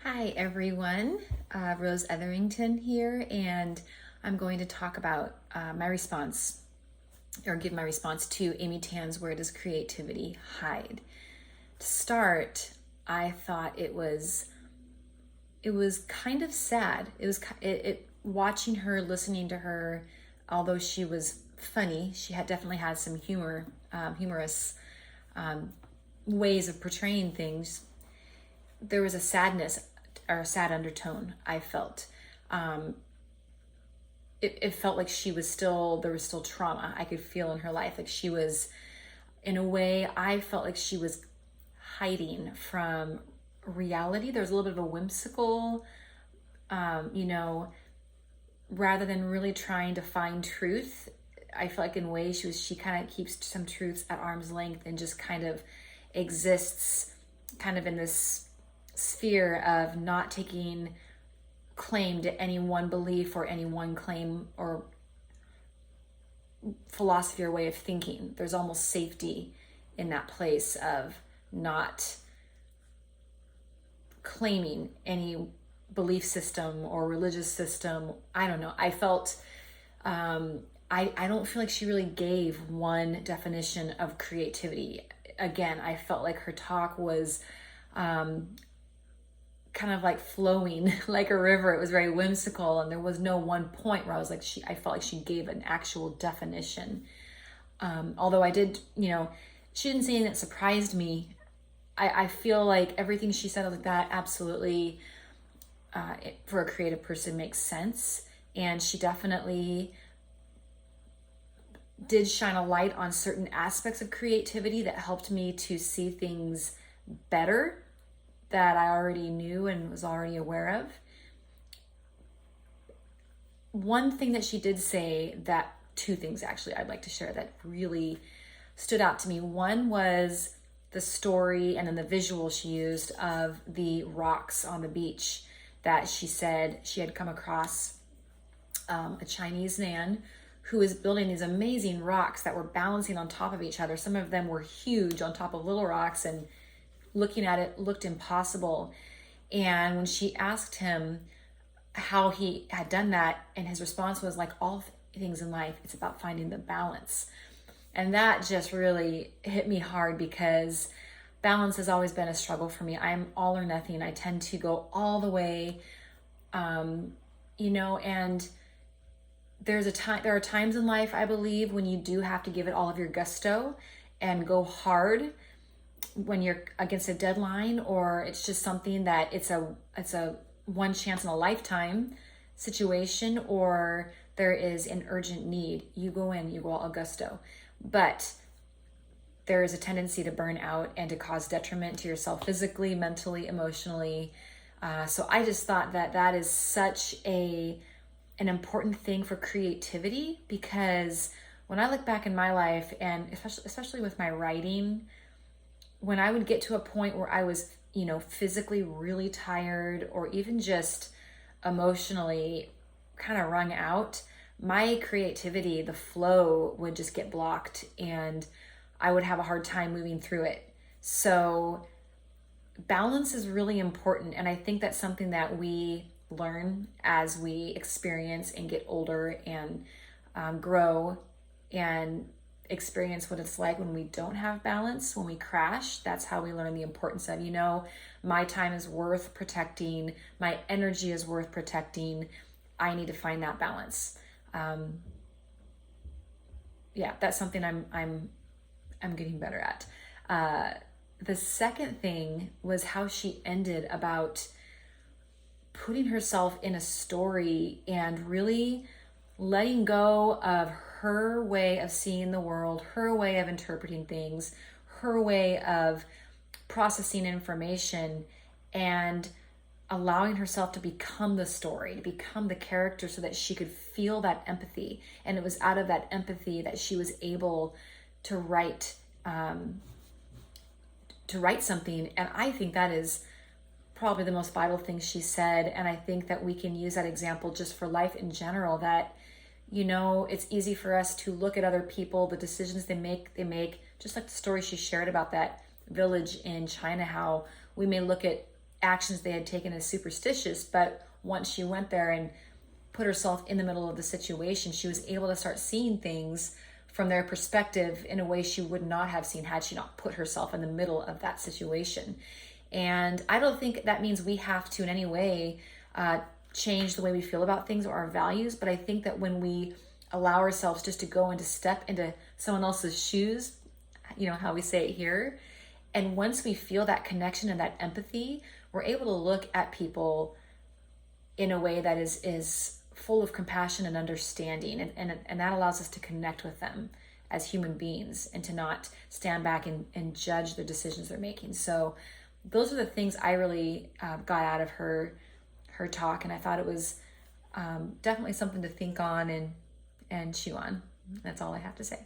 Hi everyone, Rose Etherington here, and I'm going to talk about my response, or give my response to Amy Tan's Where Does Creativity Hide? To start, I thought it was kind of sad. Watching her, listening to her, although she was funny, she had definitely had some humorous ways of portraying things. There was a sadness or a sad undertone I felt. Um, it felt like there was still trauma I could feel in her life. Like she was, in a way, I felt like she was hiding from reality. There was a little bit of a whimsical, um, you know, rather than really trying to find truth. I felt like in ways she kind of keeps some truths at arm's length and just kind of exists kind of in this sphere of not taking claim to any one belief or any one claim or philosophy or way of thinking. There's almost safety in that place of not claiming any belief system or religious system. I don't know. I felt I don't feel like she really gave one definition of creativity. Again, I felt like her talk was kind of like flowing like a river. It was very whimsical, and there was no one point where I felt like she gave an actual definition. Although I did, she didn't say anything that surprised me. I feel like everything she said like that absolutely, for a creative person, makes sense. And she definitely did shine a light on certain aspects of creativity that helped me to see things better that I already knew and was already aware of. One thing that she did say, that two things actually I'd like to share that really stood out to me. One was the story and then the visual she used of the rocks on the beach, that she said she had come across a Chinese man who was building these amazing rocks that were balancing on top of each other. Some of them were huge on top of little rocks, and looking at it looked impossible. And when she asked him how he had done that, and his response was, like all things in life, it's about finding the balance. And that just really hit me hard, because balance has always been a struggle for me. I'm all or nothing. I tend to go all the way, and there are times in life, I believe, when you do have to give it all of your gusto and go hard when you're against a deadline, or it's just something that it's a one chance in a lifetime situation, or there is an urgent need. You go all gusto. But there is a tendency to burn out and to cause detriment to yourself physically, mentally, emotionally. So I just thought that is such an important thing for creativity, because when I look back in my life, and especially with my writing, when I would get to a point where I was, physically really tired, or even just emotionally kind of wrung out, my creativity, the flow would just get blocked, and I would have a hard time moving through it. So balance is really important. And I think that's something that we learn as we experience and get older and grow and experience what it's like when we don't have balance, when we crash. That's how we learn the importance of, my time is worth protecting, my energy is worth protecting. I need to find that balance. Yeah, that's something I'm getting better at. The second thing was how she ended about putting herself in a story and really letting go of her way of seeing the world, her way of interpreting things, her way of processing information, and allowing herself to become the story, to become the character, so that she could feel that empathy. And it was out of that empathy that she was able to write something. And I think that is probably the most vital thing she said. And I think that we can use that example just for life in general, that, it's easy for us to look at other people, the decisions they make, just like the story she shared about that village in China, how we may look at actions they had taken as superstitious, but once she went there and put herself in the middle of the situation, she was able to start seeing things from their perspective in a way she would not have seen had she not put herself in the middle of that situation. And I don't think that means we have to in any way change the way we feel about things or our values, but I think that when we allow ourselves just to go and to step into someone else's shoes, you know, how we say it here, and once we feel that connection and that empathy, we're able to look at people in a way that is full of compassion and understanding, and that allows us to connect with them as human beings and to not stand back and judge the decisions they're making. So those are the things I really got out of her talk, and I thought it was definitely something to think on and chew on. That's all I have to say.